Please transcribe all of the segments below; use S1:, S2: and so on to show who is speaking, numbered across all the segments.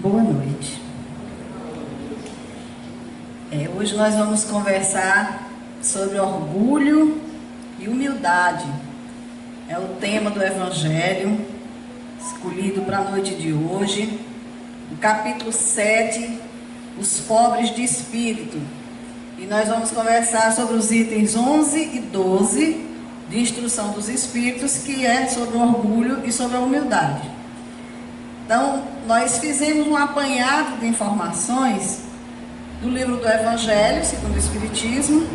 S1: Boa noite. Hoje nós vamos conversar sobre orgulho e humildade. É o tema do Evangelho escolhido para a noite de hoje. O capítulo 7, os pobres de espírito. E nós vamos conversar sobre os itens 11 e 12 de instrução dos espíritos, que é sobre o orgulho e sobre a humildade. Então, nós fizemos um apanhado de informações do livro do Evangelho, segundo o Espiritismo,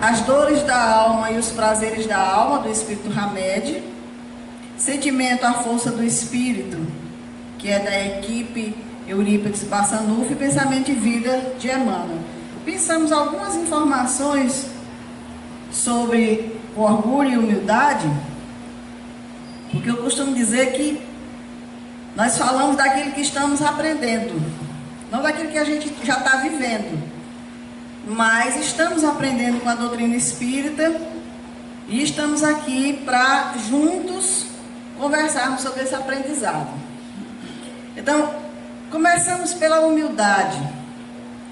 S1: as dores da alma e os prazeres da alma, do Espírito Hamed, sentimento à força do Espírito, que é da equipe Eurípides Bassanufo, e pensamento de vida de Emmanuel. Pensamos algumas informações sobre o orgulho e humildade, porque eu costumo dizer que nós falamos daquilo que estamos aprendendo, não daquilo que a gente já está vivendo, mas estamos aprendendo com a doutrina espírita e estamos aqui para juntos conversarmos sobre esse aprendizado. Então, começamos pela humildade.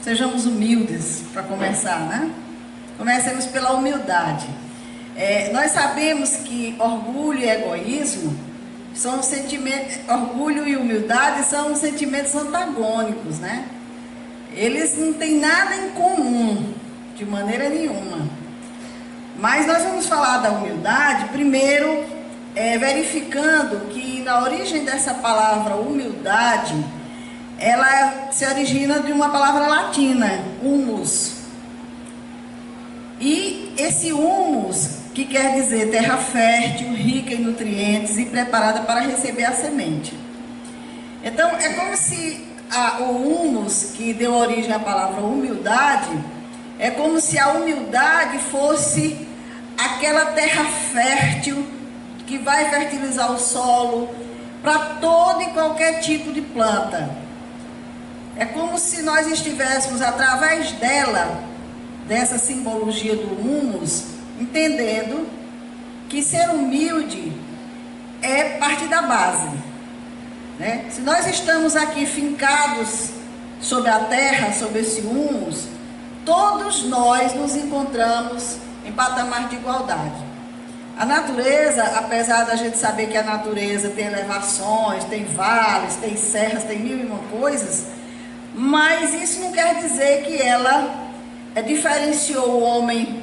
S1: Sejamos humildes para começar, né? Comecemos pela humildade. Nós sabemos que orgulho e egoísmo são sentimentos, orgulho e humildade são sentimentos antagônicos, né? Eles não têm nada em comum, de maneira nenhuma. Mas nós vamos falar da humildade, primeiro, verificando que na origem dessa palavra humildade, ela se origina de uma palavra latina, humus. E esse humus, que quer dizer terra fértil, rica em nutrientes e preparada para receber a semente. Então, é como se o humus, que deu origem à palavra humildade, é como se a humildade fosse aquela terra fértil que vai fertilizar o solo para todo e qualquer tipo de planta. É como se nós estivéssemos, através dela, dessa simbologia do humus, entendendo que ser humilde é parte da base, né? Se nós estamos aqui fincados sobre a terra, sobre esse humus, todos nós nos encontramos em patamar de igualdade. A natureza, apesar da gente saber que a natureza tem elevações, tem vales, tem serras, tem mil e uma coisas, mas isso não quer dizer que ela diferenciou o homem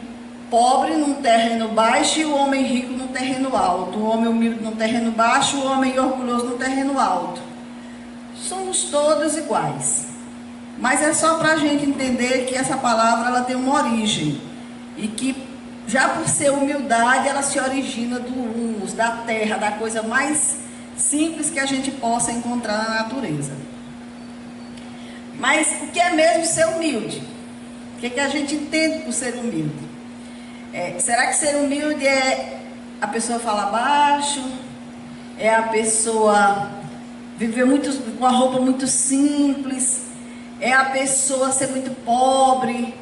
S1: pobre num terreno baixo e o homem rico num terreno alto, o homem humilde num terreno baixo, o homem orgulhoso num terreno alto. Somos todos iguais, mas é só para a gente entender que essa palavra ela tem uma origem e que já por ser humildade ela se origina do humus, da terra, da coisa mais simples que a gente possa encontrar na natureza. Mas o que é mesmo ser humilde? O que a gente entende por ser humilde? Será que ser humilde é a pessoa falar baixo? É a pessoa viver com uma roupa muito simples? É a pessoa ser muito pobre?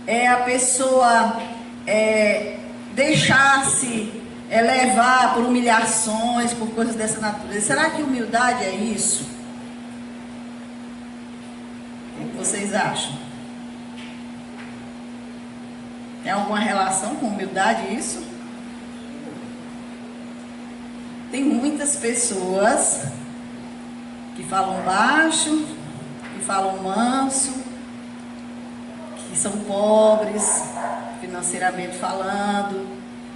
S1: É a pessoa deixar-se levar por humilhações, por coisas dessa natureza? Será que humildade é isso? O que vocês acham? Tem alguma relação com humildade isso? Tem muitas pessoas que falam baixo, que falam manso, que são pobres, financeiramente falando,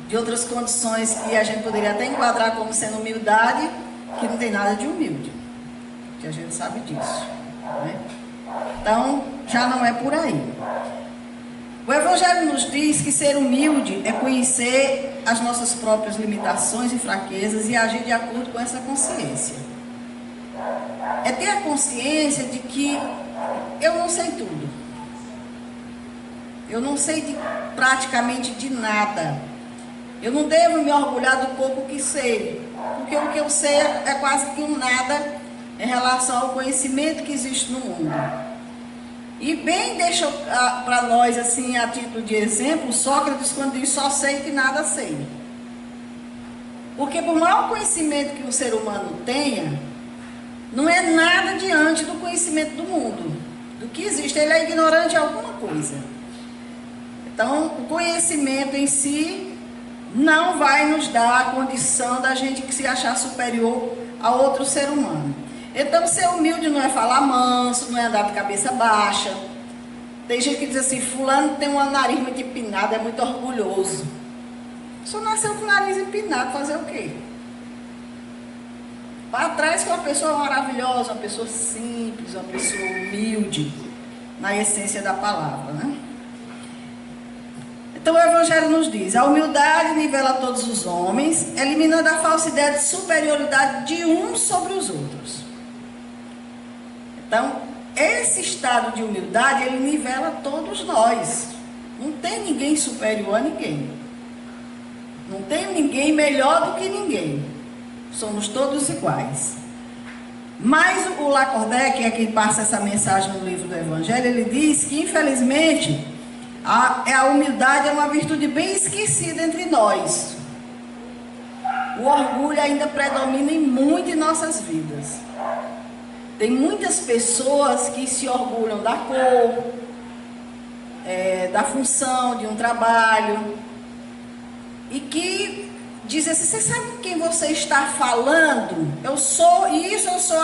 S1: de outras condições que a gente poderia até enquadrar como sendo humildade, que não tem nada de humilde, que a gente sabe disso, né? Então, já não é por aí. O Evangelho nos diz que ser humilde é conhecer as nossas próprias limitações e fraquezas e agir de acordo com essa consciência. É ter a consciência de que eu não sei tudo. Eu não sei praticamente de nada. Eu não devo me orgulhar do pouco que sei, porque o que eu sei é quase que um nada em relação ao conhecimento que existe no mundo. E bem deixa para nós, assim, a título de exemplo, Sócrates quando diz só sei que nada sei. Porque por maior conhecimento que o ser humano tenha, não é nada diante do conhecimento do mundo, do que existe. Ele é ignorante de alguma coisa. Então, o conhecimento em si não vai nos dar a condição da gente se achar superior a outro ser humano. Então, ser humilde não é falar manso, não é andar de cabeça baixa. Tem gente que diz assim, fulano tem um nariz muito empinado, é muito orgulhoso. Só nasceu com o nariz empinado, fazer o quê? Para trás que uma pessoa maravilhosa, uma pessoa simples, uma pessoa humilde, na essência da palavra, né? Então o Evangelho nos diz, a humildade nivela todos os homens, eliminando a falsa ideia de superioridade de uns sobre os outros. Então, esse estado de humildade, ele nivela todos nós. Não tem ninguém superior a ninguém. Não tem ninguém melhor do que ninguém. Somos todos iguais. Mas o Lacordaire, que é quem passa essa mensagem no livro do Evangelho, ele diz que, infelizmente, a humildade é uma virtude bem esquecida entre nós. O orgulho ainda predomina muito em nossas vidas. Tem muitas pessoas que se orgulham da cor, da função de um trabalho, e que dizem assim, você sabe com quem você está falando? Eu sou isso, eu sou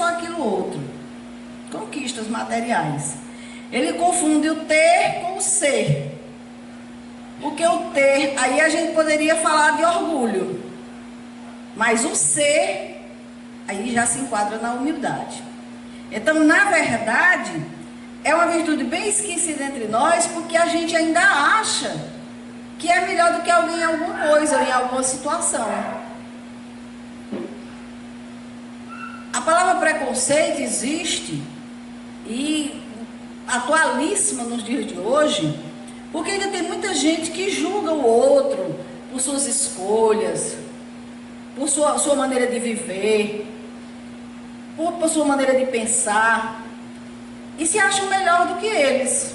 S1: aquilo outro. Conquistas materiais. Ele confunde o ter com o ser. Porque o ter, aí a gente poderia falar de orgulho. Mas o ser, aí já se enquadra na humildade. Então, na verdade, é uma virtude bem esquecida entre nós, porque a gente ainda acha que é melhor do que alguém em alguma coisa, ou em alguma situação. A palavra preconceito existe, e atualíssima nos dias de hoje, porque ainda tem muita gente que julga o outro por suas escolhas, por sua maneira de viver, por sua maneira de pensar, e se acham melhor do que eles.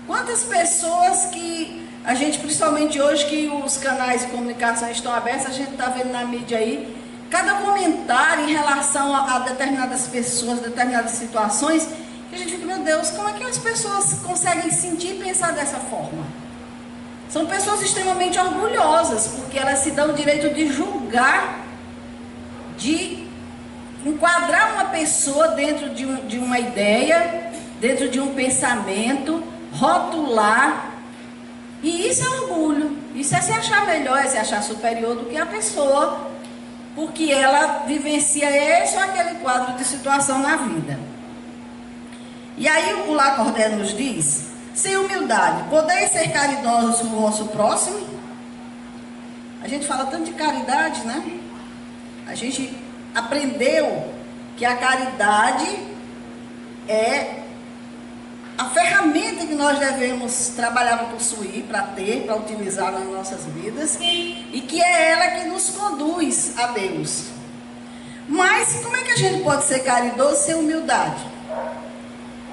S1: Quantas pessoas que a gente, principalmente hoje que os canais de comunicação estão abertos, a gente está vendo na mídia aí, cada comentário em relação a determinadas pessoas, determinadas situações, que a gente fica, meu Deus, como é que as pessoas conseguem sentir e pensar dessa forma? São pessoas extremamente orgulhosas, porque elas se dão o direito de julgar, de enquadrar uma pessoa dentro de uma ideia, dentro de um pensamento, rotular. E isso é orgulho, isso é se achar melhor, é se achar superior do que a pessoa, porque ela vivencia esse ou aquele quadro de situação na vida. E aí o Lacordaire nos diz, sem humildade, podeis ser caridosos com o vosso próximo? A gente fala tanto de caridade, né? A gente aprendeu que a caridade é a ferramenta que nós devemos trabalhar para possuir, para ter, para utilizar nas nossas vidas, e que é ela que nos conduz a Deus. Mas como é que a gente pode ser caridoso sem humildade?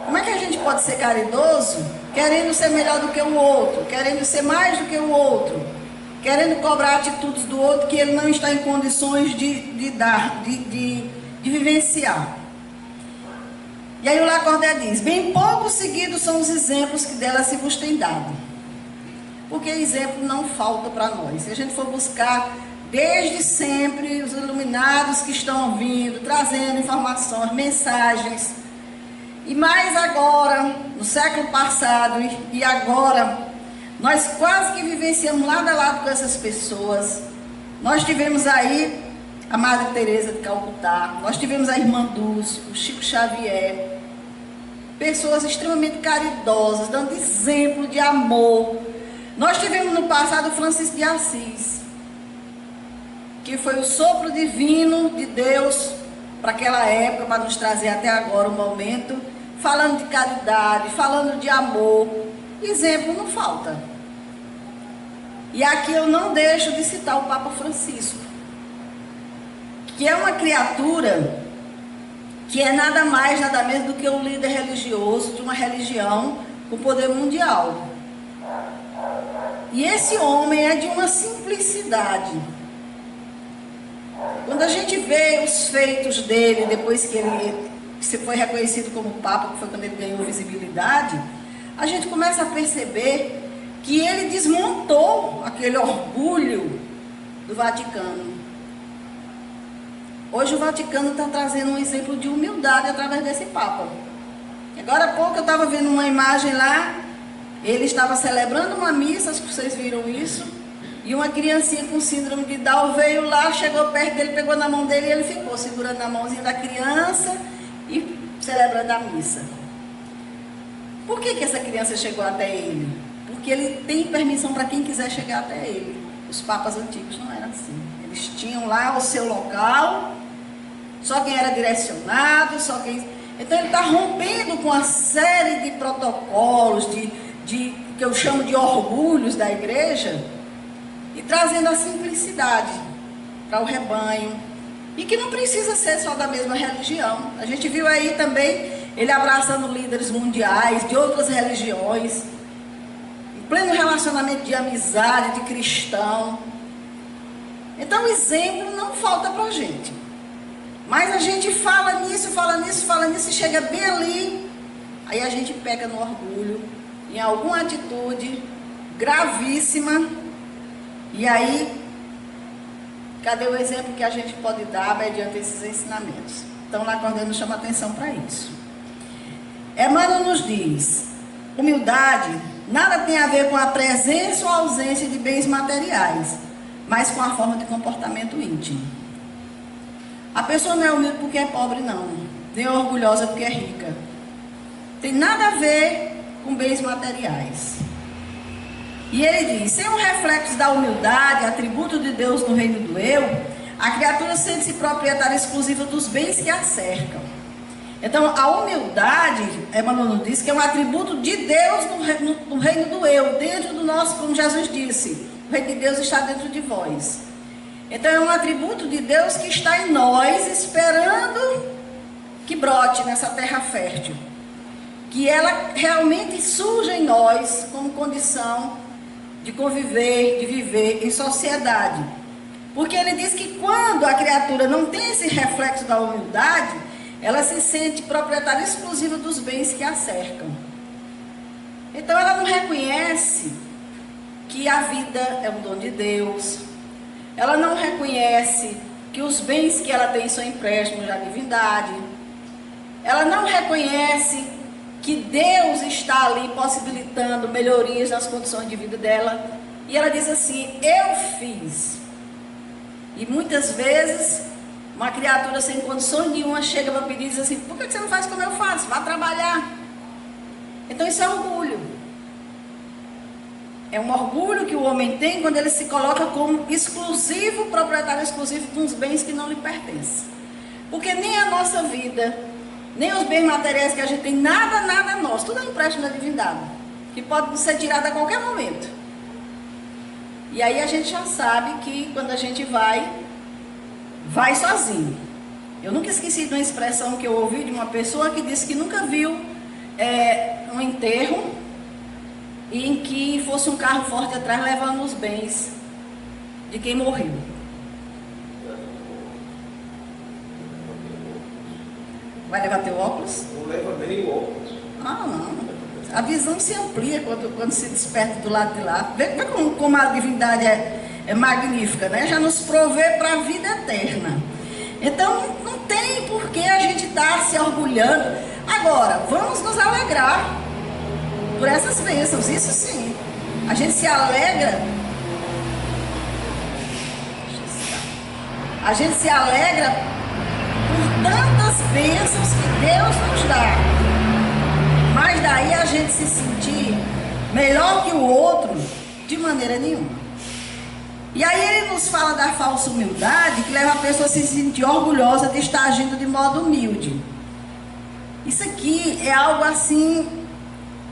S1: Como é que a gente pode ser caridoso querendo ser melhor do que o outro, querendo ser mais do que o outro, querendo cobrar atitudes do outro que ele não está em condições de dar, de vivenciar? E aí o Lacordaire diz, bem pouco seguidos são os exemplos que dela se vos tem dado. Porque exemplo não falta para nós. Se a gente for buscar desde sempre os iluminados que estão vindo, trazendo informações, mensagens, e mais agora, no século passado e agora, nós quase que vivenciamos lado a lado com essas pessoas. Nós tivemos aí a Madre Teresa de Calcutá, nós tivemos a Irmã Dulce, o Chico Xavier, pessoas extremamente caridosas, dando exemplo de amor. Nós tivemos no passado o Francisco de Assis, que foi o sopro divino de Deus para aquela época, para nos trazer até agora o momento, falando de caridade, falando de amor. Exemplo não falta. E aqui eu não deixo de citar o Papa Francisco, que é uma criatura que é nada mais, nada menos do que um líder religioso de uma religião com poder mundial. E esse homem é de uma simplicidade. Quando a gente vê os feitos dele, depois que ele foi reconhecido como Papa, que foi quando ele ganhou visibilidade, a gente começa a perceber que ele desmontou aquele orgulho do Vaticano. Hoje o Vaticano está trazendo um exemplo de humildade através desse Papa. Agora há pouco eu estava vendo uma imagem lá, ele estava celebrando uma missa, acho que vocês viram isso, e uma criancinha com síndrome de Down veio lá, chegou perto dele, pegou na mão dele e ele ficou segurando na mãozinha da criança e celebrando a missa. Por que essa criança chegou até ele? Porque ele tem permissão para quem quiser chegar até ele. Os papas antigos não eram assim. Eles tinham lá o seu local, só quem era direcionado, só quem... Então ele está rompendo com uma série de protocolos, que eu chamo de orgulhos da igreja, e trazendo a simplicidade para o rebanho. E que não precisa ser só da mesma religião. A gente viu aí também ele abraçando líderes mundiais de outras religiões, em pleno relacionamento de amizade, de cristão. Então, exemplo não falta para a gente. Mas a gente fala nisso, e chega bem ali, aí a gente pega no orgulho, em alguma atitude gravíssima, e aí, cadê o exemplo que a gente pode dar mediante esses ensinamentos? Então, lá quando ele chama atenção para isso. Emmanuel nos diz, humildade nada tem a ver com a presença ou ausência de bens materiais, mas com a forma de comportamento íntimo. A pessoa não é humilde porque é pobre, não. Nem orgulhosa porque é rica. Tem nada a ver com bens materiais. E ele diz, sem um reflexo da humildade, atributo de Deus no reino do eu, a criatura sente-se proprietária exclusiva dos bens que a cercam. Então, a humildade, Emmanuel diz que é um atributo de Deus no reino do eu, dentro do nosso, como Jesus disse, o reino de Deus está dentro de vós. Então, é um atributo de Deus que está em nós, esperando que brote nessa terra fértil. Que ela realmente surja em nós como condição de conviver, de viver em sociedade. Porque ele diz que quando a criatura não tem esse reflexo da humildade, ela se sente proprietária exclusiva dos bens que a cercam. Então ela não reconhece que a vida é um dom de Deus. Ela não reconhece que os bens que ela tem são empréstimos da divindade. Ela não reconhece que Deus está ali possibilitando melhorias nas condições de vida dela. E ela diz assim, eu fiz. E muitas vezes, uma criatura sem condições nenhuma chega para pedir e diz assim, por que você não faz como eu faço? Vá trabalhar. Então isso é orgulho. É um orgulho que o homem tem quando ele se coloca como exclusivo, proprietário exclusivo de uns bens que não lhe pertencem. Porque nem a nossa vida, nem os bens materiais que a gente tem, nada é nosso. Tudo é empréstimo da divindade, que pode ser tirado a qualquer momento. E aí a gente já sabe que quando a gente vai sozinho. Eu nunca esqueci de uma expressão que eu ouvi de uma pessoa que disse que nunca viu um enterro em que fosse um carro forte atrás levando os bens de quem morreu. Vai levar teu óculos?
S2: Não leva nem o óculos.
S1: Ah, não. A visão se amplia quando se desperta do lado de lá. Vê como a divindade é magnífica, né? Já nos provê para a vida eterna. Então, não tem por que a gente estar se orgulhando. Agora, vamos nos alegrar por essas bênçãos, isso sim. A gente se alegra. A gente se alegra por tantas bênçãos que Deus nos dá. Mas daí a gente se sentir melhor que o outro, de maneira nenhuma. E aí ele nos fala da falsa humildade, que leva a pessoa a se sentir orgulhosa de estar agindo de modo humilde. Isso aqui é algo assim,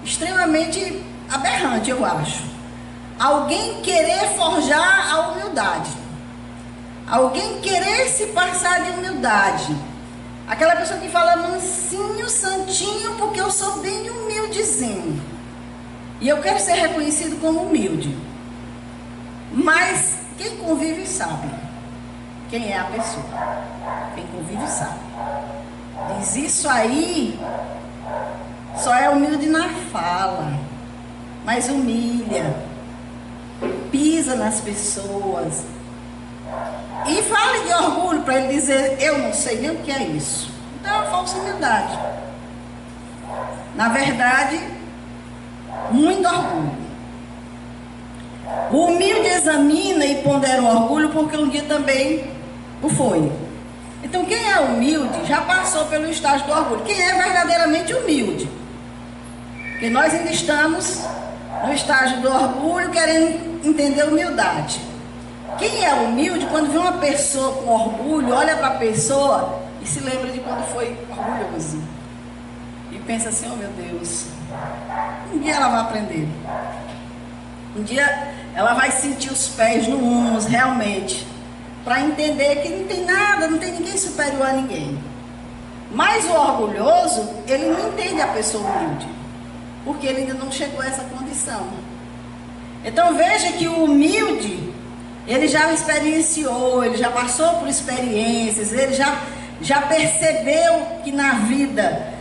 S1: extremamente aberrante, eu acho. Alguém querer forjar a humildade. Alguém querer se passar de humildade. Aquela pessoa que fala mansinho, santinho, porque eu sou bem humildezinho. E eu quero ser reconhecido como humilde. Mas quem convive sabe. quem é a pessoa. Quem convive sabe. Diz, isso aí só é humilde na fala, mas humilha, pisa nas pessoas. E fale de orgulho para ele dizer, eu não sei nem o que é isso. Então é uma falsa humildade. Na verdade, muito orgulho. O humilde examina e pondera o orgulho porque um dia também o foi. Então quem é humilde já passou pelo estágio do orgulho. Quem é verdadeiramente humilde? Porque nós ainda estamos no estágio do orgulho, querendo entender a humildade. Quem é humilde, quando vê uma pessoa com orgulho, olha para a pessoa e se lembra de quando foi orgulhoso. E pensa assim, oh meu Deus, um dia ela vai aprender. Um dia ela vai sentir os pés no humus, realmente. Para entender que não tem nada, não tem ninguém superior a ninguém. Mas o orgulhoso, ele não entende a pessoa humilde. Porque ele ainda não chegou a essa condição. Então veja que o humilde, ele já experienciou, ele já passou por experiências, ele já percebeu que na vida,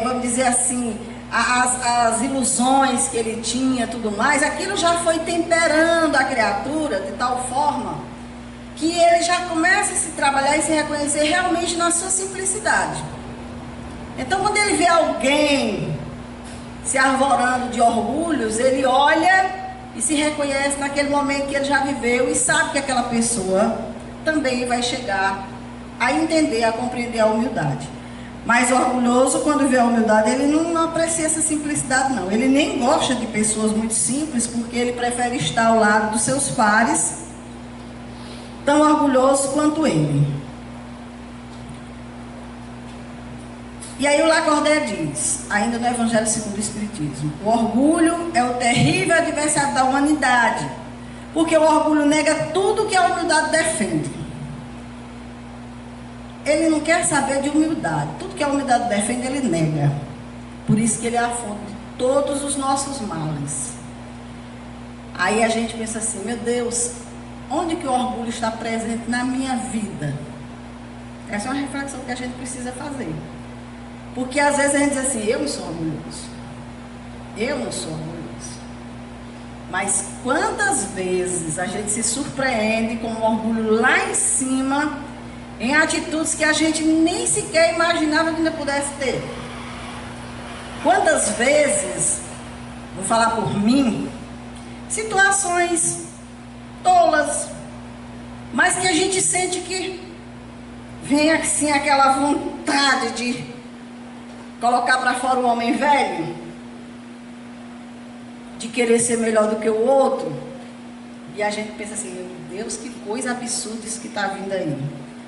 S1: vamos dizer assim, as ilusões que ele tinha, tudo mais, aquilo já foi temperando a criatura de tal forma que ele já começa a se trabalhar e se reconhecer realmente na sua simplicidade. Então quando ele vê alguém se arvorando de orgulhos, ele olha e se reconhece naquele momento que ele já viveu e sabe que aquela pessoa também vai chegar a entender, a compreender a humildade. Mas o orgulhoso, quando vê a humildade, ele não aprecia essa simplicidade não. Ele nem gosta de pessoas muito simples, porque ele prefere estar ao lado dos seus pares, tão orgulhoso quanto ele. E aí o Lacordaire diz, ainda no Evangelho segundo o Espiritismo, o orgulho é o terrível adversário da humanidade, porque o orgulho nega tudo que a humildade defende. Ele não quer saber de humildade, tudo que a humildade defende ele nega. Por isso que ele é a fonte de todos os nossos males. Aí a gente pensa assim, meu Deus, onde que o orgulho está presente na minha vida? Essa é uma reflexão que a gente precisa fazer. Porque às vezes a gente diz assim, eu não sou orgulhoso. Eu não sou orgulhoso. Mas quantas vezes a gente se surpreende com o orgulho lá em cima, em atitudes que a gente nem sequer imaginava que ainda pudesse ter. Quantas vezes, vou falar por mim, situações tolas, mas que a gente sente que vem assim aquela vontade de colocar para fora o homem velho, de querer ser melhor do que o outro, e a gente pensa assim, meu Deus, que coisa absurda isso que está vindo aí.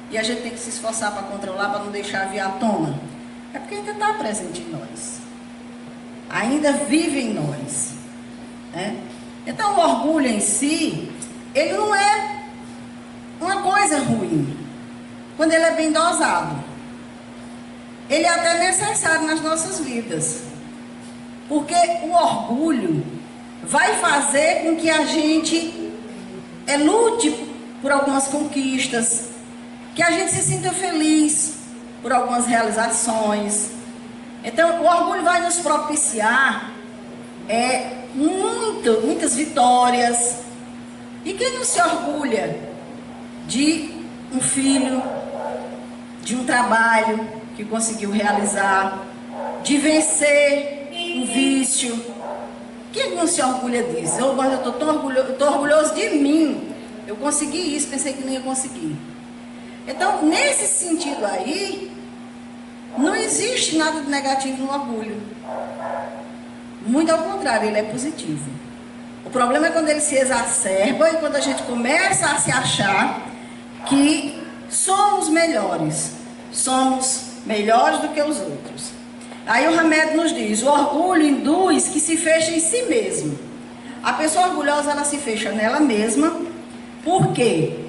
S1: E a gente tem que se esforçar para controlar, para não deixar vir à tona. É porque ainda está presente em nós. Ainda vive em nós. Né? Então o orgulho em si, ele não é uma coisa ruim, quando ele é bem dosado. Ele é até necessário nas nossas vidas. Porque o orgulho vai fazer com que a gente lute por algumas conquistas, que a gente se sinta feliz por algumas realizações. Então, o orgulho vai nos propiciar muitas vitórias. E quem não se orgulha de um filho, de um trabalho que conseguiu realizar, de vencer um vício? Quem não se orgulha disso? Eu estou orgulhoso de mim. Eu consegui isso, pensei que não ia conseguir. Então, nesse sentido aí, não existe nada de negativo no orgulho. Muito ao contrário, ele é positivo. O problema é quando ele se exacerba e quando a gente começa a se achar que somos melhores. Somos melhores do que os outros. Aí o Hamed nos diz, o orgulho induz que se feche em si mesmo. A pessoa orgulhosa, ela se fecha nela mesma, porque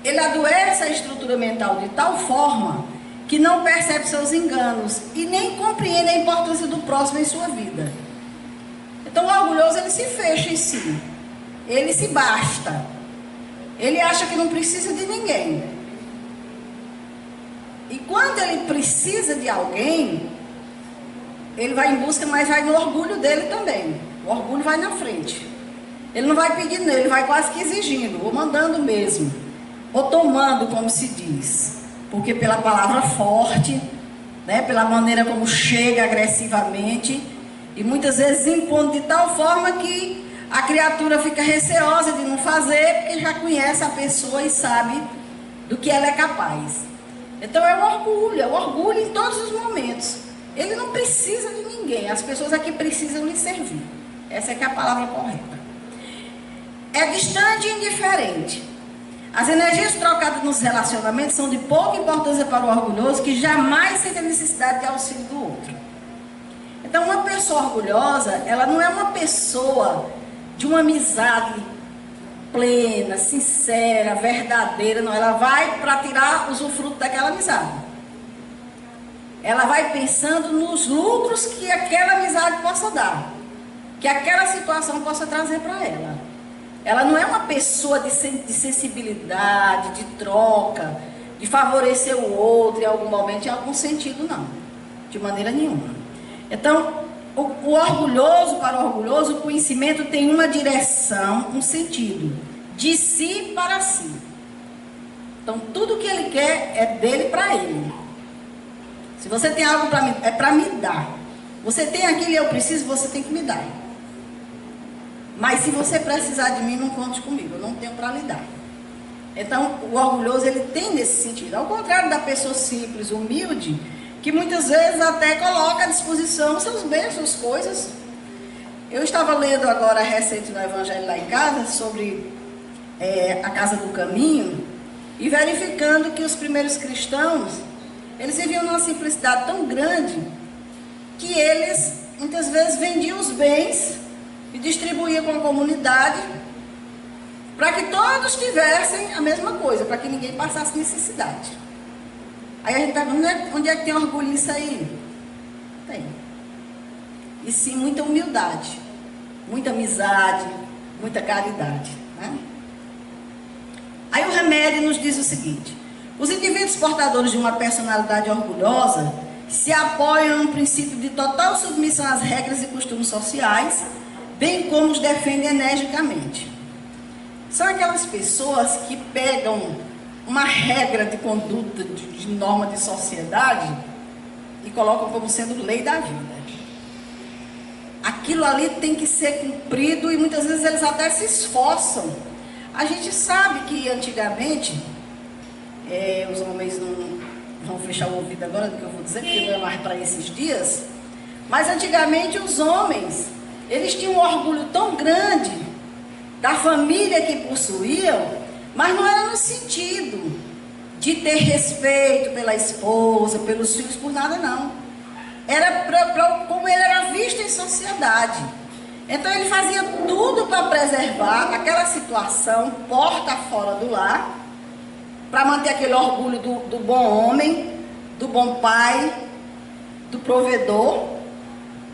S1: ele adoece a estrutura mental de tal forma que não percebe seus enganos e nem compreende a importância do próximo em sua vida. Então o orgulhoso, ele se fecha em si, ele se basta, ele acha que não precisa de ninguém. E quando ele precisa de alguém, ele vai em busca, mas vai no orgulho dele também. O orgulho vai na frente. Ele não vai pedindo, ele vai quase que exigindo, ou mandando mesmo, ou tomando, como se diz. Porque pela palavra forte, né, pela maneira como chega agressivamente, e muitas vezes impondo de tal forma que a criatura fica receosa de não fazer, porque já conhece a pessoa e sabe do que ela é capaz. Então é o orgulho em todos os momentos. Ele não precisa de ninguém, as pessoas aqui precisam lhe servir. Essa é que é a palavra correta. É distante e indiferente. As energias trocadas nos relacionamentos são de pouca importância para o orgulhoso, que jamais sente a necessidade de auxílio do outro. Então, uma pessoa orgulhosa, ela não é uma pessoa de uma amizade plena, sincera, verdadeira, não. Ela vai para tirar usufruto daquela amizade. Ela vai pensando nos lucros que aquela amizade possa dar, que aquela situação possa trazer para ela. Ela não é uma pessoa de sensibilidade, de troca, de favorecer o outro em algum momento, em algum sentido, não. De maneira nenhuma. Então, o orgulhoso, para o orgulhoso, o conhecimento tem uma direção, um sentido. De si para si. Então, tudo que ele quer é dele para ele. Se você tem algo para mim, é para me dar. Você tem aquilo e eu preciso, você tem que me dar. Mas se você precisar de mim, não conte comigo, eu não tenho para lhe dar. Então, o orgulhoso, ele tem nesse sentido. Ao contrário da pessoa simples, humilde, que muitas vezes até coloca à disposição seus bens, suas coisas. Eu estava lendo agora recente no Evangelho lá em casa, sobre a Casa do Caminho, e verificando que os primeiros cristãos, eles viviam numa simplicidade tão grande, que eles, muitas vezes, vendiam os bens e distribuía com a comunidade, para que todos tivessem a mesma coisa, para que ninguém passasse necessidade. Aí a gente pergunta, onde é que tem orgulho nisso aí? Tem. E sim, muita humildade, muita amizade, muita caridade, né? Aí o Remédio nos diz o seguinte: os indivíduos portadores de uma personalidade orgulhosa se apoiam no princípio de total submissão às regras e costumes sociais, bem como os defendem energicamente. São aquelas pessoas que pegam uma regra de conduta, de norma de sociedade, e colocam como sendo lei da vida. Aquilo ali tem que ser cumprido, e muitas vezes eles até se esforçam. A gente sabe que antigamente, os homens não vão fechar o ouvido agora do que eu vou dizer, porque não é mais para esses dias, mas antigamente os homens, eles tinham um orgulho tão grande da família que possuíam, mas não era no sentido de ter respeito pela esposa, pelos filhos, por nada não. Era como ele era visto em sociedade. Então ele fazia tudo para preservar aquela situação porta fora do lar, para manter aquele orgulho do bom homem, do bom pai, do provedor.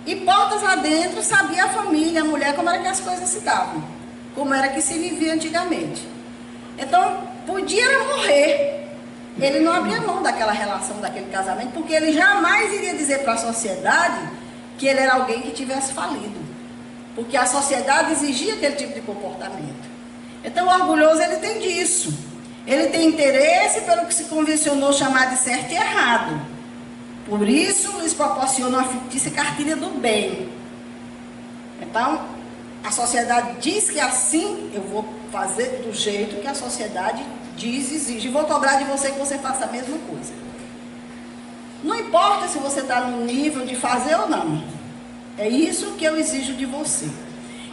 S1: E portas lá dentro sabia a família, a mulher, como era que as coisas se davam, como era que se vivia antigamente. Então podia morrer. Ele não abria mão daquela relação, daquele casamento, porque ele jamais iria dizer para a sociedade que ele era alguém que tivesse falido. Porque a sociedade exigia aquele tipo de comportamento. Então o orgulhoso, ele tem disso. Ele tem interesse pelo que se convencionou chamar de certo e errado. Por isso lhes proporciona uma fictícia cartilha do bem. Então a sociedade diz que assim eu vou fazer do jeito que a sociedade diz, exige. Vou cobrar de você que você faça a mesma coisa. Não importa se você está no nível de fazer ou não. É isso que eu exijo de você.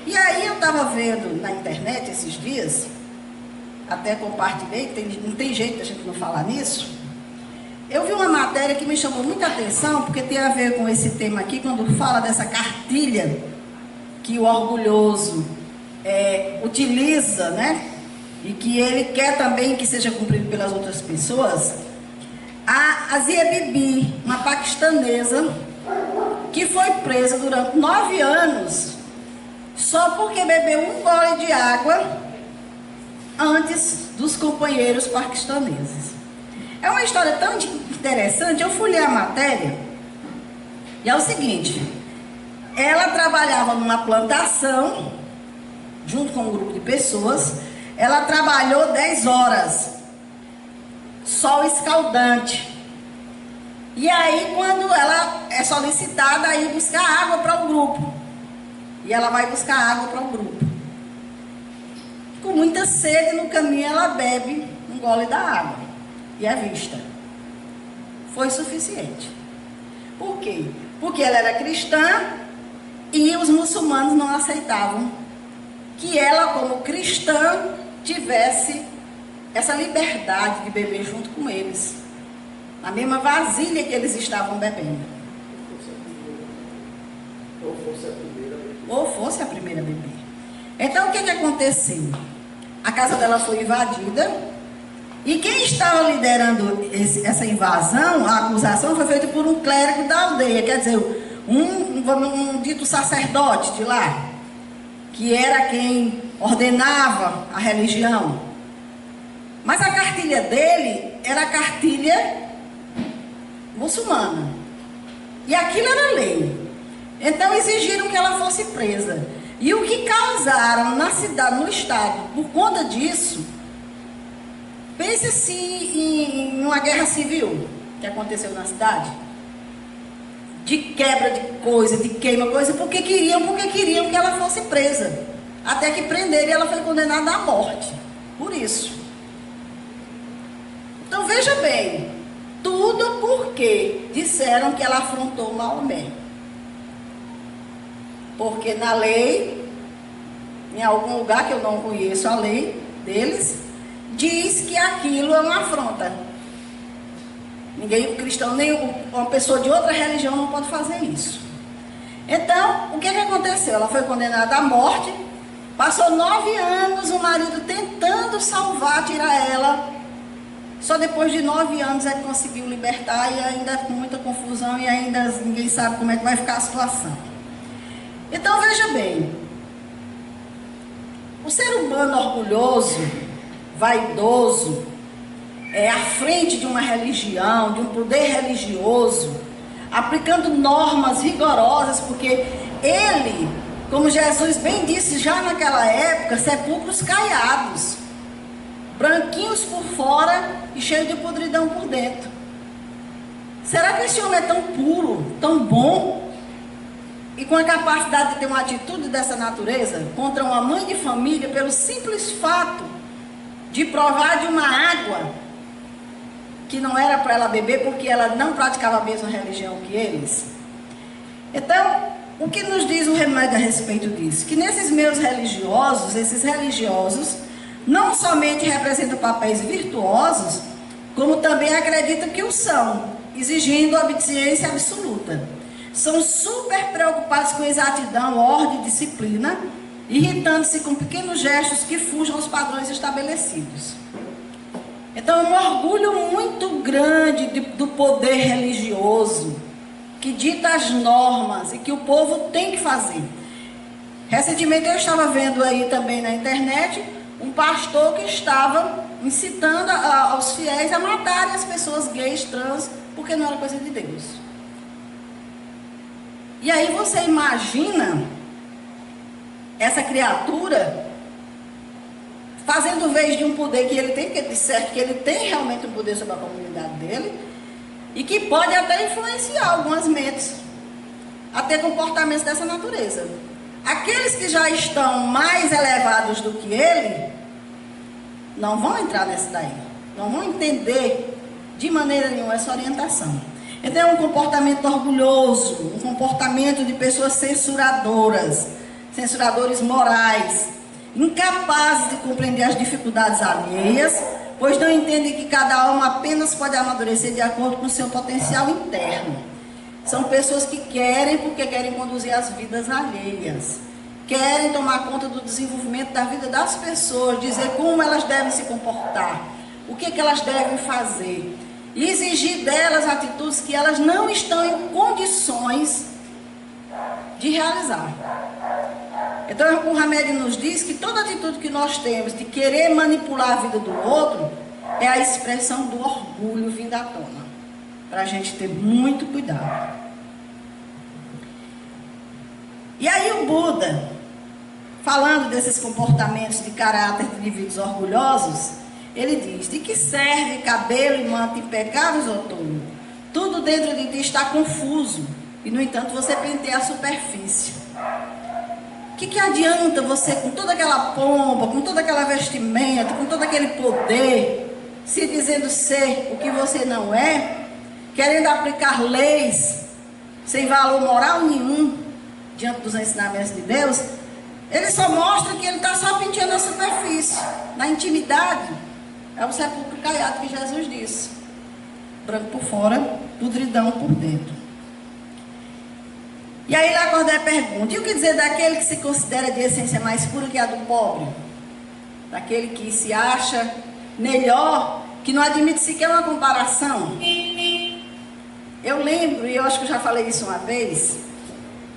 S1: E aí eu estava vendo na internet esses dias, até compartilhei, não tem jeito da gente não falar nisso. Eu vi uma matéria que me chamou muita atenção, porque tem a ver com esse tema aqui, quando fala dessa cartilha que o orgulhoso utiliza, né? E que ele quer também que seja cumprido pelas outras pessoas. A Asia Bibi, uma paquistanesa, que foi presa durante 9 anos, só porque bebeu um gole de água antes dos companheiros paquistaneses. É uma história tão interessante. Eu fui ler a matéria e é o seguinte: ela trabalhava numa plantação junto com um grupo de pessoas. Ela trabalhou 10 horas, sol escaldante. E aí, quando ela é solicitada a ir buscar água para o grupo, e ela vai buscar água para o grupo, com muita sede, no caminho ela bebe um gole da água e é vista. Foi suficiente. Por quê? Porque ela era cristã e os muçulmanos não aceitavam que ela, como cristã, tivesse essa liberdade de beber junto com eles, na mesma vasilha que eles estavam bebendo. Ou fosse a primeira a beber. Então, o que aconteceu? A casa dela foi invadida, e quem estava liderando essa invasão, a acusação, foi feita por um clérigo da aldeia, quer dizer, um dito sacerdote de lá, que era quem ordenava a religião. Mas a cartilha dele era a cartilha muçulmana. E aquilo era lei. Então exigiram que ela fosse presa. E o que causaram na cidade, no estado, por conta disso, pense assim em uma guerra civil que aconteceu na cidade, de quebra de coisa, de queima coisa, porque queriam que ela fosse presa. Até que prenderam e ela foi condenada à morte. Por isso. Então veja bem, tudo porque disseram que ela afrontou Maomé. Porque na lei, em algum lugar que eu não conheço a lei deles, diz que aquilo é uma afronta. Ninguém, cristão, nem uma pessoa de outra religião não pode fazer isso. Então, o que aconteceu? Ela foi condenada à morte, passou 9 anos o marido tentando salvar, tirar ela. Só depois de 9 anos é que conseguiu libertar, e ainda com muita confusão, e ainda ninguém sabe como é que vai ficar a situação. Então veja bem, o ser humano orgulhoso, vaidoso, à frente de uma religião, de um poder religioso, aplicando normas rigorosas, porque ele, como Jesus bem disse já naquela época, sepulcros caiados, branquinhos por fora e cheios de podridão por dentro. Será que esse homem é tão puro, tão bom, e com a capacidade de ter uma atitude dessa natureza contra uma mãe de família, pelo simples fato de provar de uma água que não era para ela beber, porque ela não praticava a mesma religião que eles? Então, o que nos diz o remédio a respeito disso? Que nesses meios religiosos, esses religiosos não somente representam papéis virtuosos, como também acreditam que o são, exigindo obediência absoluta. São super preocupados com exatidão, ordem e disciplina, irritando-se com pequenos gestos que fujam aos padrões estabelecidos. Então, é um orgulho muito grande do poder religioso, que dita as normas e que o povo tem que fazer. Recentemente eu estava vendo aí também na internet um pastor que estava incitando aos fiéis a matarem as pessoas gays, trans, porque não era coisa de Deus. E aí você imagina essa criatura fazendo vez de um poder que ele tem, porque é certo que ele tem realmente um poder sobre a comunidade dele, e que pode até influenciar algumas mentes a ter comportamentos dessa natureza. Aqueles que já estão mais elevados do que ele não vão entrar nessa daí, não vão entender de maneira nenhuma essa orientação. Então é um comportamento orgulhoso, um comportamento de pessoas censuradoras, censuradores morais, incapazes de compreender as dificuldades alheias, pois não entendem que cada alma apenas pode amadurecer de acordo com o seu potencial interno. São pessoas que querem porque querem conduzir as vidas alheias, querem tomar conta do desenvolvimento da vida das pessoas, dizer como elas devem se comportar, o que elas devem fazer, e exigir delas atitudes que elas não estão em condições de realizar. Então o Hamed nos diz que toda atitude que nós temos de querer manipular a vida do outro é a expressão do orgulho vindo à tona, para a gente ter muito cuidado. E aí o Buda, falando desses comportamentos de caráter de indivíduos orgulhosos, ele diz: de que serve cabelo e manto impecáveis, ó tolo? Tudo dentro de ti está confuso, e no entanto você penteia a superfície. O que adianta você, com toda aquela pompa, com toda aquela vestimenta, com todo aquele poder, se dizendo ser o que você não é, querendo aplicar leis sem valor moral nenhum diante dos ensinamentos de Deus? Ele só mostra que ele está só penteando a superfície. Na intimidade, é o sepulcro caiado que Jesus disse: branco por fora, podridão por dentro. E aí Lacordaire pergunta: e o que dizer daquele que se considera de essência mais pura que a do pobre? Daquele que se acha melhor, que não admite sequer uma comparação? Eu lembro, e eu acho que eu já falei isso uma vez,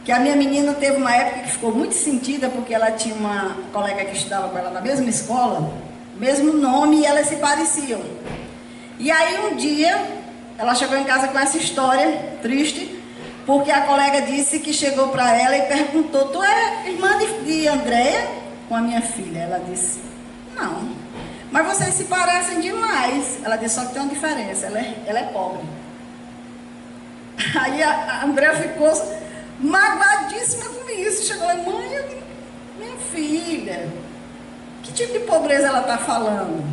S1: que a minha menina teve uma época que ficou muito sentida, porque ela tinha uma colega que estudava com ela na mesma escola, mesmo nome, e elas se pareciam. E aí um dia, ela chegou em casa com essa história triste, porque a colega disse que chegou para ela e perguntou: tu é irmã de Andréia? Com a minha filha. Ela disse: não, mas vocês se parecem demais. Ela disse: só que tem uma diferença, ela é pobre. Aí a Andréia ficou magoadíssima com isso. Chegou lá: mãe, minha filha, que tipo de pobreza ela está falando?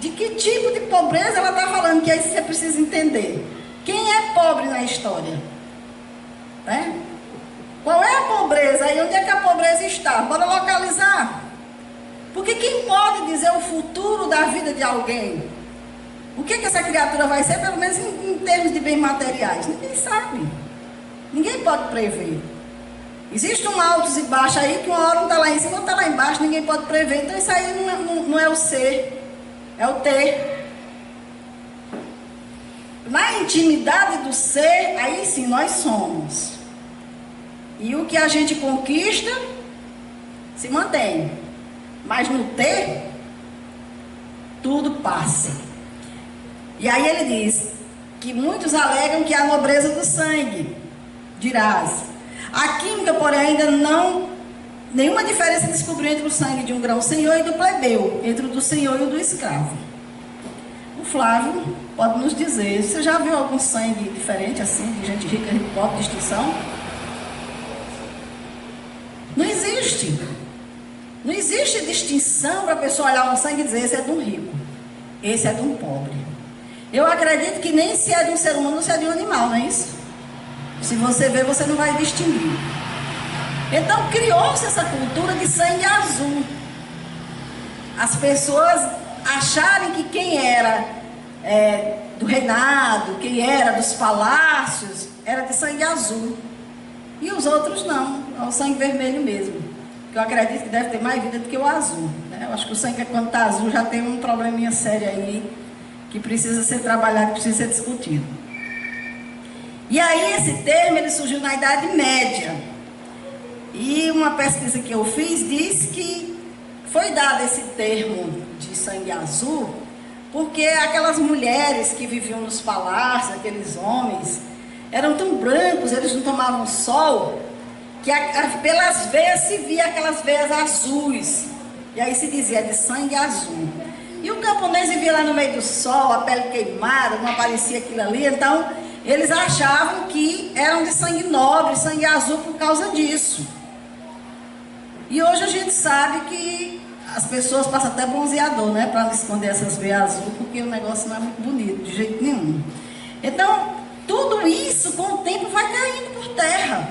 S1: De que tipo de pobreza ela está falando? Que aí você precisa entender. Quem é pobre na história? Qual é a pobreza? Aí onde é que a pobreza está? Bora localizar. Porque quem pode dizer o futuro da vida de alguém? O que essa criatura vai ser, pelo menos em termos de bens materiais? Ninguém sabe. Ninguém pode prever. Existe um altos e baixos aí, que uma hora um está lá em cima, outro está lá embaixo, ninguém pode prever. Então isso aí não é o ser, é o ter. Na intimidade do ser, aí sim nós somos. E o que a gente conquista se mantém. Mas no ter, tudo passa. E aí ele diz que muitos alegam que é a nobreza do sangue. Dirás: a química, porém, ainda não nenhuma diferença descobriu entre o sangue de um grão-senhor e do plebeu, entre o do senhor e o do escravo. O Flávio pode nos dizer: você já viu algum sangue diferente assim, de gente rica, de pobre, distinção? Não existe. Não existe distinção para a pessoa olhar um sangue e dizer: esse é de um rico, esse é de um pobre. Eu acredito que nem se é de um ser humano, se é de um animal, não é isso? Se você ver, você não vai distinguir. Então criou-se essa cultura de sangue azul. As pessoas acharem que quem era do reinado, quem era dos palácios, era de sangue azul. E os outros não, é o sangue vermelho mesmo. Que eu acredito que deve ter mais vida do que o azul, né? Eu acho que o sangue, quando está azul, já tem um probleminha sério aí, que precisa ser trabalhado, que precisa ser discutido. E aí esse termo, ele surgiu na Idade Média. E uma pesquisa que eu fiz diz que foi dado esse termo de sangue azul, porque aquelas mulheres que viviam nos palácios, aqueles homens, eram tão brancos, eles não tomavam sol, que pelas veias se via aquelas veias azuis. E aí se dizia de sangue azul. E o camponês vivia lá no meio do sol, a pele queimada, não aparecia aquilo ali. Então, eles achavam que eram de sangue nobre, sangue azul por causa disso. E hoje a gente sabe que as pessoas passam até bronzeador, né? Para esconder essas veias azuis, porque o negócio não é muito bonito, de jeito nenhum. Então, tudo isso, com o tempo, vai caindo por terra.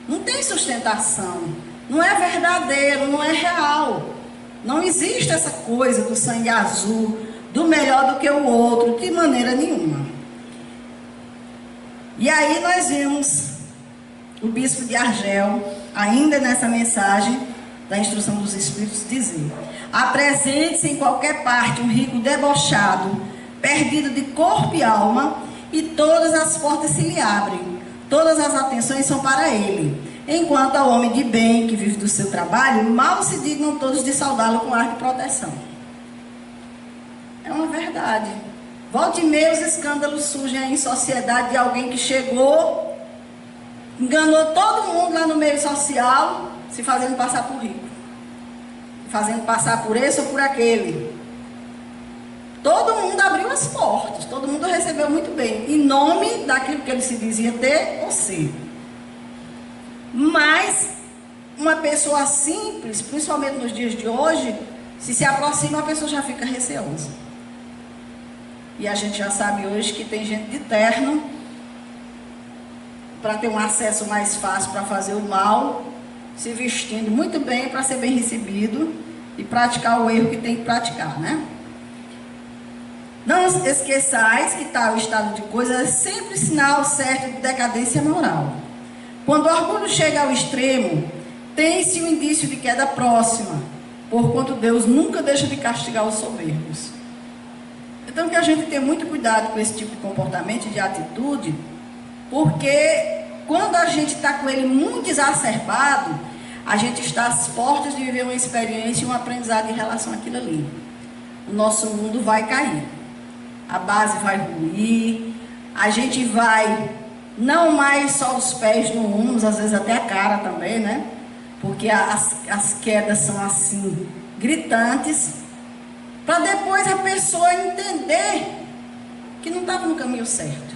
S1: Não tem sustentação. Não é verdadeiro, não é real. Não existe essa coisa do sangue azul, do melhor do que o outro, de maneira nenhuma. E aí nós vimos o bispo de Argel, ainda nessa mensagem da instrução dos Espíritos, dizer: apresente-se em qualquer parte um rico debochado, perdido de corpo e alma, e todas as portas se lhe abrem, todas as atenções são para ele. Enquanto ao homem de bem, que vive do seu trabalho, mal se dignam todos de saudá-lo com ar de proteção. É uma verdade. Volte e meia os escândalos surgem aí em sociedade de alguém que chegou, enganou todo mundo lá no meio social, se fazendo passar por rico, fazendo passar por esse ou por aquele. Todo mundo abriu as portas, todo mundo recebeu muito bem, em nome daquilo que ele se dizia ter ou ser. Mas uma pessoa simples, principalmente nos dias de hoje, se aproxima, a pessoa já fica receosa. E a gente já sabe hoje que tem gente de terno para ter um acesso mais fácil para fazer o mal, se vestindo muito bem para ser bem recebido e praticar o erro que tem que praticar, né? Não esqueçais que tal estado de coisas é sempre sinal certo de decadência moral. Quando o orgulho chega ao extremo, tem-se o indício de queda próxima, porquanto Deus nunca deixa de castigar os soberbos. Então que a gente tenha muito cuidado com esse tipo de comportamento e de atitude, porque quando a gente está com ele muito exacerbado, a gente está às portas de viver uma experiência e um aprendizado em relação àquilo ali. O nosso mundo vai cair, a base vai ruir, a gente vai não mais só os pés no ombro, às vezes até a cara também, né? Porque as quedas são assim, gritantes, para depois a pessoa entender que não estava no caminho certo.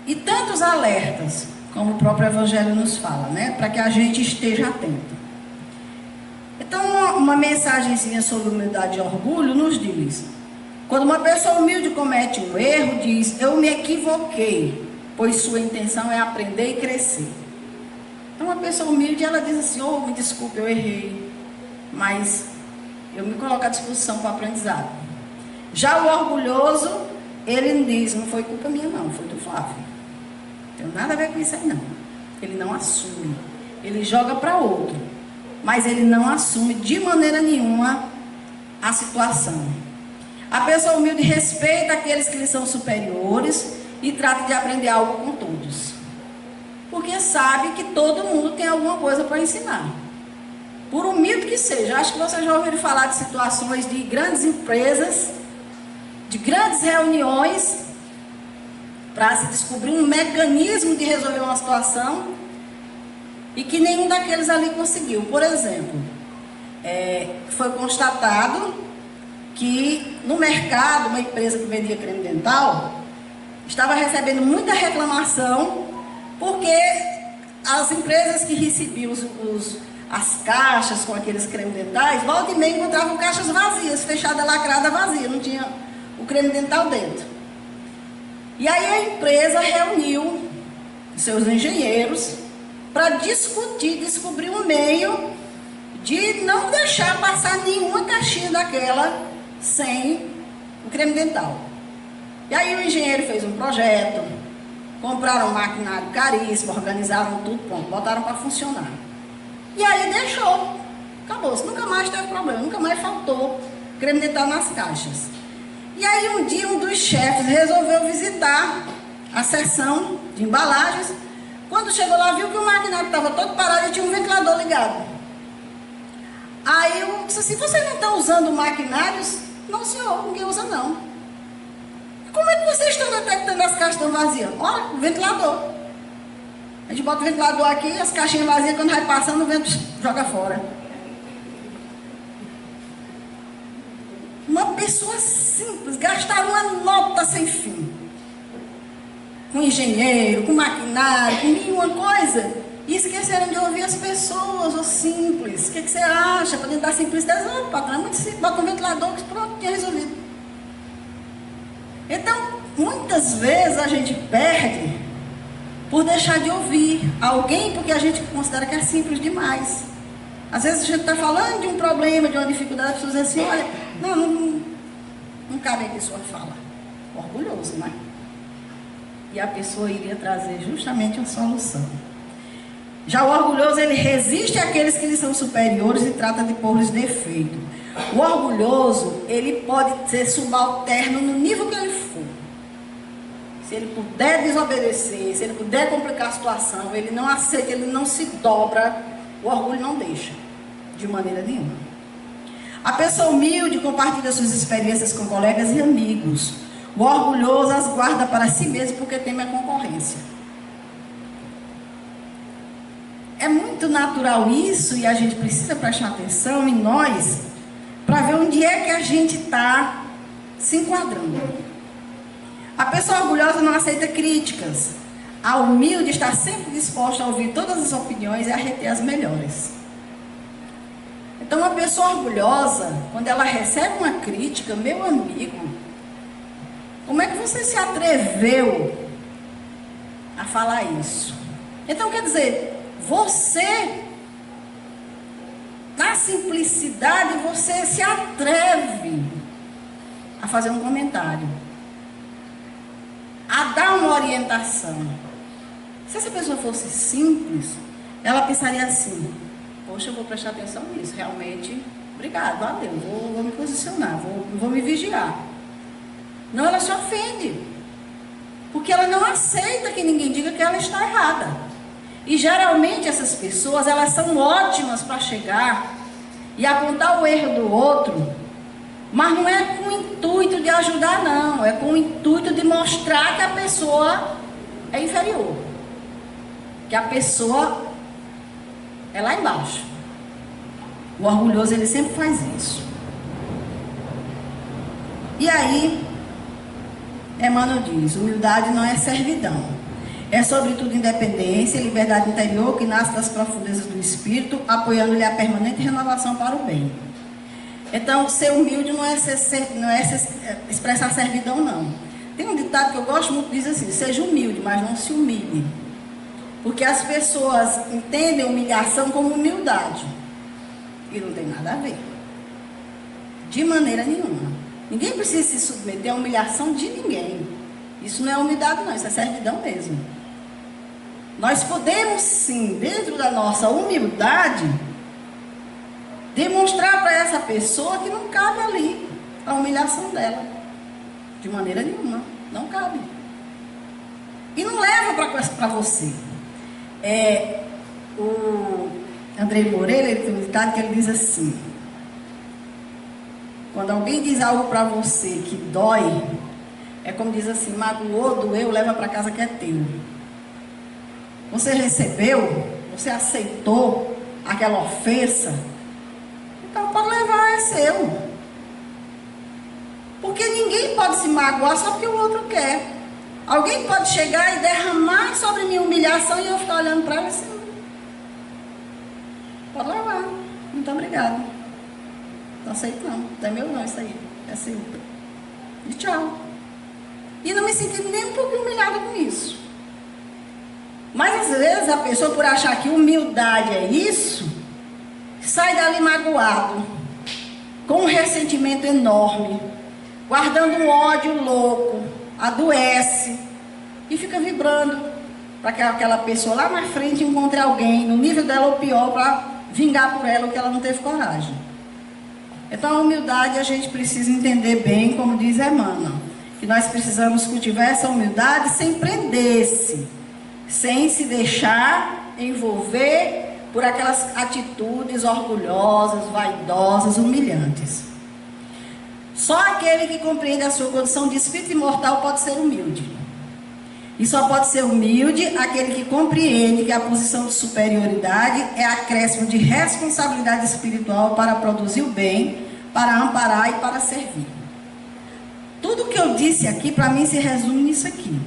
S1: E tantos alertas, como o próprio Evangelho nos fala, né? Para que a gente esteja atento. Então, uma mensagenzinha sobre humildade e orgulho nos diz: quando uma pessoa humilde comete um erro, diz: eu me equivoquei, pois sua intenção é aprender e crescer. Então, uma pessoa humilde, ela diz assim: oh, me desculpe, eu errei, mas eu me coloco à disposição para o aprendizado. Já o orgulhoso, ele diz: não foi culpa minha não, foi do Flávio. Não tem nada a ver com isso aí não. Ele não assume, ele joga para outro, mas ele não assume de maneira nenhuma a situação. A pessoa humilde respeita aqueles que lhe são superiores e trata de aprender algo com todos, porque sabe que todo mundo tem alguma coisa para ensinar, por humilde que seja. Acho que vocês já ouviram falar de situações de grandes empresas, de grandes reuniões, para se descobrir um mecanismo de resolver uma situação, e que nenhum daqueles ali conseguiu. Por exemplo, foi constatado que no mercado, uma empresa que vendia creme dental estava recebendo muita reclamação, porque as empresas que recebiam as caixas com aqueles cremes dentais, volta e meia encontravam caixas vazias, fechada, lacrada, vazia, não tinha o creme dental dentro. E aí a empresa reuniu seus engenheiros para descobrir um meio de não deixar passar nenhuma caixinha daquela sem o creme dental. E aí o engenheiro fez um projeto, compraram um maquinário caríssimo, organizaram tudo, pronto, botaram para funcionar. E aí deixou, acabou-se, nunca mais teve problema, nunca mais faltou creme dental nas caixas. E aí um dia um dos chefes resolveu visitar a seção de embalagens. Quando chegou lá, viu que o maquinário estava todo parado e tinha um ventilador ligado. Aí eu disse assim: vocês não estão usando maquinários? Não, senhor, ninguém usa não. Como é que vocês estão detectando as caixas estão vazias? Olha, o ventilador. A gente bota o ventilador aqui, as caixinhas vazias, quando vai passando, o vento joga fora. Uma pessoa simples, gastaram uma nota sem fim. Com engenheiro, com maquinário, com nenhuma coisa. E esqueceram de ouvir as pessoas, o simples. O que você acha? Para dentro da simplicidade, não, patrão, é muito simples, bota um ventilador que pronto, tinha resolvido. Então, muitas vezes a gente perde por deixar de ouvir alguém, porque a gente considera que é simples demais. Às vezes a gente está falando de um problema, de uma dificuldade, as pessoas dizem assim: olha, não cabe aqui sua fala. Orgulhoso, né? E a pessoa iria trazer justamente uma solução. Já o orgulhoso, ele resiste àqueles que lhe são superiores e trata de pôr-lhes defeito. O orgulhoso, ele pode ser subalterno no nível que ele for. Se ele puder desobedecer, se ele puder complicar a situação, ele não aceita, ele não se dobra, o orgulho não deixa, de maneira nenhuma. A pessoa humilde compartilha suas experiências com colegas e amigos. O orgulhoso as guarda para si mesmo porque teme a concorrência. É muito natural isso e a gente precisa prestar atenção em nós para ver onde é que a gente está se enquadrando. A pessoa orgulhosa não aceita críticas. A humilde está sempre disposta a ouvir todas as opiniões e a reter as melhores. Então, uma pessoa orgulhosa, quando ela recebe uma crítica, meu amigo, como é que você se atreveu a falar isso? Então, quer dizer, você, na simplicidade, você se atreve a fazer um comentário, a dar uma orientação. Se essa pessoa fosse simples, ela pensaria assim: poxa, eu vou prestar atenção nisso, realmente, obrigado, valeu, vou me posicionar, vou me vigiar. Não, ela se ofende, porque ela não aceita que ninguém diga que ela está errada. E geralmente essas pessoas, elas são ótimas para chegar e apontar o erro do outro, mas não é com o intuito de ajudar, não, é com o intuito de mostrar que a pessoa é inferior, que a pessoa é lá embaixo. O orgulhoso, ele sempre faz isso. E aí, Emmanuel diz: humildade não é servidão, é sobretudo independência e liberdade interior que nasce das profundezas do espírito, apoiando-lhe a permanente renovação para o bem. Então, ser humilde não é expressar servidão, não. Tem um ditado que eu gosto muito, diz assim: seja humilde, mas não se humilhe. Porque as pessoas entendem humilhação como humildade. E não tem nada a ver. De maneira nenhuma. Ninguém precisa se submeter à humilhação de ninguém. Isso não é humildade, não. Isso é servidão mesmo. Nós podemos, sim, dentro da nossa humildade, demonstrar para essa pessoa que não cabe ali a humilhação dela. De maneira nenhuma. Não cabe. E não leva para você. O Andrei Moreira, ele tem um ditado que ele diz assim: quando alguém diz algo para você que dói, é como diz assim: magoou, doeu, leva para casa que é teu. Você recebeu, você aceitou aquela ofensa, então pode levar, é seu. Porque ninguém pode se magoar só porque o outro quer. Alguém pode chegar e derramar sobre minha humilhação e eu ficar olhando para ela assim: pode levar, muito obrigada. Não aceito não, não é meu não isso aí, é seu. E tchau. E não me senti nem um pouco humilhada com isso. Mas às vezes a pessoa, por achar que humildade é isso, sai dali magoado, com um ressentimento enorme, guardando um ódio louco, adoece e fica vibrando para que aquela pessoa lá na frente encontre alguém no nível dela ou pior para vingar por ela o que ela não teve coragem. Então a humildade a gente precisa entender bem, como diz Emmanuel, que nós precisamos cultivar essa humildade sem prender-se, sem se deixar envolver por aquelas atitudes orgulhosas, vaidosas, humilhantes. Só aquele que compreende a sua condição de espírito imortal pode ser humilde. E só pode ser humilde aquele que compreende que a posição de superioridade é acréscimo de responsabilidade espiritual para produzir o bem, para amparar e para servir. Tudo que eu disse aqui, para mim, se resume nisso aqui.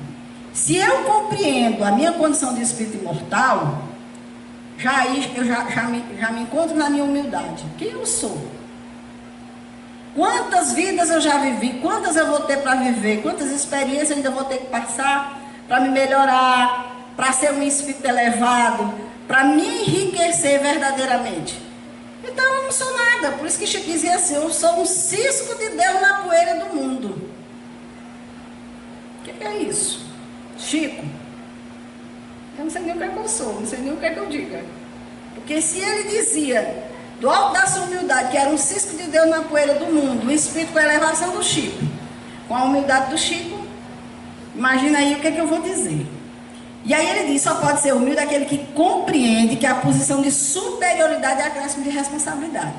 S1: Se eu compreendo a minha condição de espírito imortal, já me encontro na minha humildade. Quem eu sou? Quantas vidas eu já vivi? Quantas eu vou ter para viver? Quantas experiências eu ainda vou ter que passar para me melhorar, para ser um espírito elevado, para me enriquecer verdadeiramente? Então eu não sou nada. Por isso que Chico dizia assim: eu sou um cisco de Deus na poeira do mundo. O que é isso? Chico, eu não sei nem o que é que eu sou, não sei nem o que é que eu diga. Porque se ele dizia, do alto da sua humildade, que era um cisco de Deus na poeira do mundo, um espírito com a elevação do Chico, com a humildade do Chico, imagina aí o que é que eu vou dizer. E aí ele diz: só pode ser humilde aquele que compreende que a posição de superioridade é acréscimo de responsabilidade.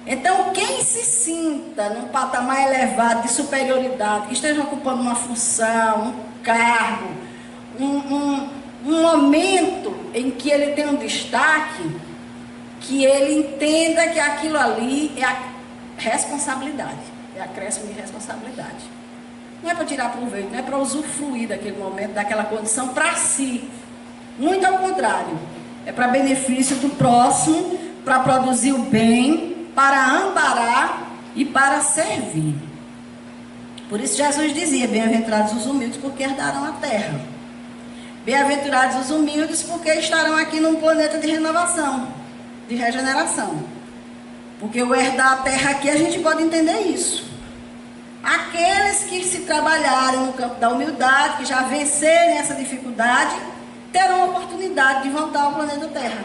S1: Então, quem se sinta num patamar elevado de superioridade, que esteja ocupando uma função, um cargo, um momento em que ele tem um destaque, que ele entenda que aquilo ali é a responsabilidade, é acréscimo de responsabilidade. Não é para tirar proveito, não é para usufruir daquele momento, daquela condição para si. Muito ao contrário, é para benefício do próximo, para produzir o bem, para amparar e para servir. Por isso Jesus dizia: bem-aventurados os humildes, porque herdarão a terra. Bem-aventurados os humildes, porque estarão aqui num planeta de renovação, de regeneração. Porque o herdar a terra aqui, a gente pode entender isso. Aqueles que se trabalharem no campo da humildade, que já vencerem essa dificuldade, terão a oportunidade de voltar ao planeta Terra.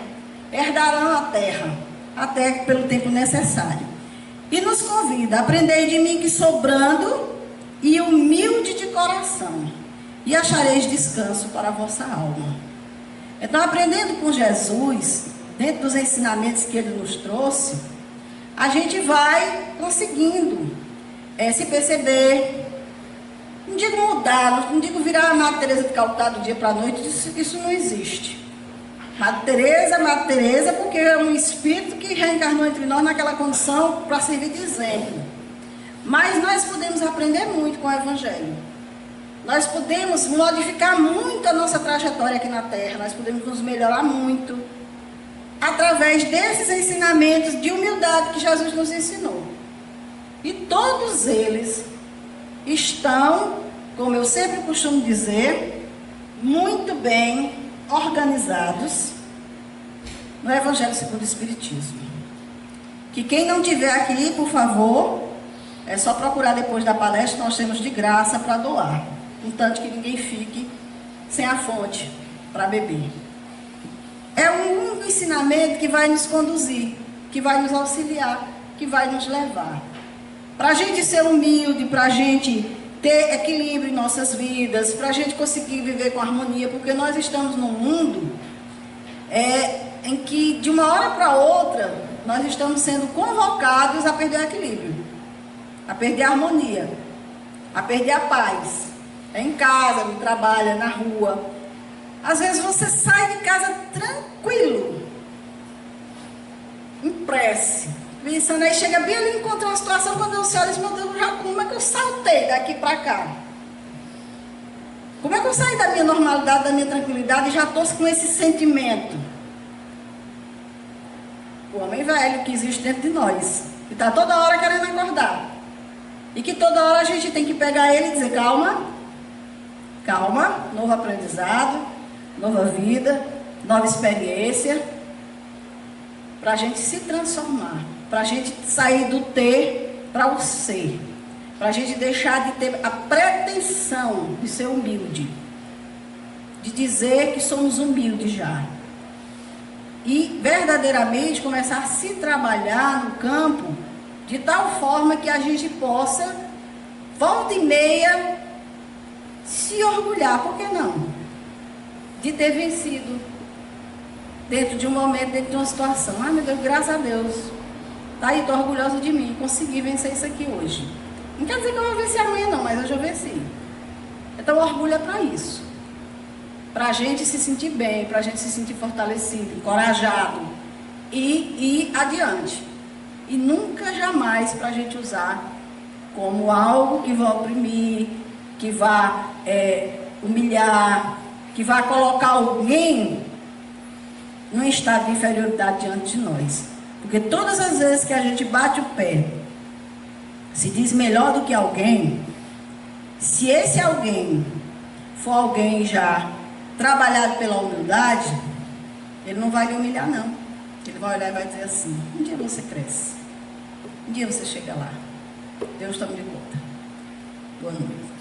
S1: Herdarão a terra, até pelo tempo necessário. E nos convida: aprendei de mim que sou brando e humilde de coração, e achareis descanso para a vossa alma. Então, aprendendo com Jesus, dentro dos ensinamentos que ele nos trouxe, a gente vai conseguindo se perceber. Não digo mudar, não digo virar a Madre Teresa de Calcutá do dia para a noite, isso não existe. Madre Teresa, porque é um espírito que reencarnou entre nós naquela condição para servir de exemplo. Mas nós podemos aprender muito com o Evangelho. Nós podemos modificar muito a nossa trajetória aqui na Terra, nós podemos nos melhorar muito através desses ensinamentos de humildade que Jesus nos ensinou. E todos eles estão, como eu sempre costumo dizer, muito bem organizados no Evangelho segundo o Espiritismo. Que quem não tiver aqui, por favor, é só procurar depois da palestra, nós temos de graça para doar. Contanto que ninguém fique sem a fonte para beber. É um ensinamento que vai nos conduzir, que vai nos auxiliar, que vai nos levar. Para a gente ser humilde, para a gente ter equilíbrio em nossas vidas, para a gente conseguir viver com harmonia, porque nós estamos num mundo em que, de uma hora para outra, nós estamos sendo convocados a perder o equilíbrio, a perder a harmonia, a perder a paz. É em casa, no trabalho, na rua. Às vezes você sai de casa tranquilo, em prece, pensando, aí chega bem ali, encontra uma situação, quando você olha, meu Deus, já, como é que eu saltei daqui para cá? Como é que eu saí da minha normalidade, da minha tranquilidade e já estou com esse sentimento? O homem velho que existe dentro de nós, que está toda hora querendo acordar. E que toda hora a gente tem que pegar ele e dizer: calma, calma, novo aprendizado, nova vida, nova experiência, para a gente se transformar, para a gente sair do ter para o ser, para a gente deixar de ter a pretensão de ser humilde, de dizer que somos humildes já, e verdadeiramente começar a se trabalhar no campo de tal forma que a gente possa, volta e meia, se orgulhar, por que não? De ter vencido dentro de um momento, dentro de uma situação. Ai, meu Deus, graças a Deus, tá aí, estou orgulhosa de mim, consegui vencer isso aqui hoje. Não quer dizer que eu vou vencer amanhã não, mas eu já venci. Então o orgulho é para isso, para a gente se sentir bem, para a gente se sentir fortalecido, encorajado e ir adiante. E nunca jamais para a gente usar como algo que vai oprimir, que vai humilhar, que vai colocar alguém num estado de inferioridade diante de nós. Porque todas as vezes que a gente bate o pé, se diz melhor do que alguém, se esse alguém for alguém já trabalhado pela humildade, ele não vai lhe humilhar não. Ele vai olhar e vai dizer assim: um dia você cresce, um dia você chega lá, Deus toma de conta. Boa noite.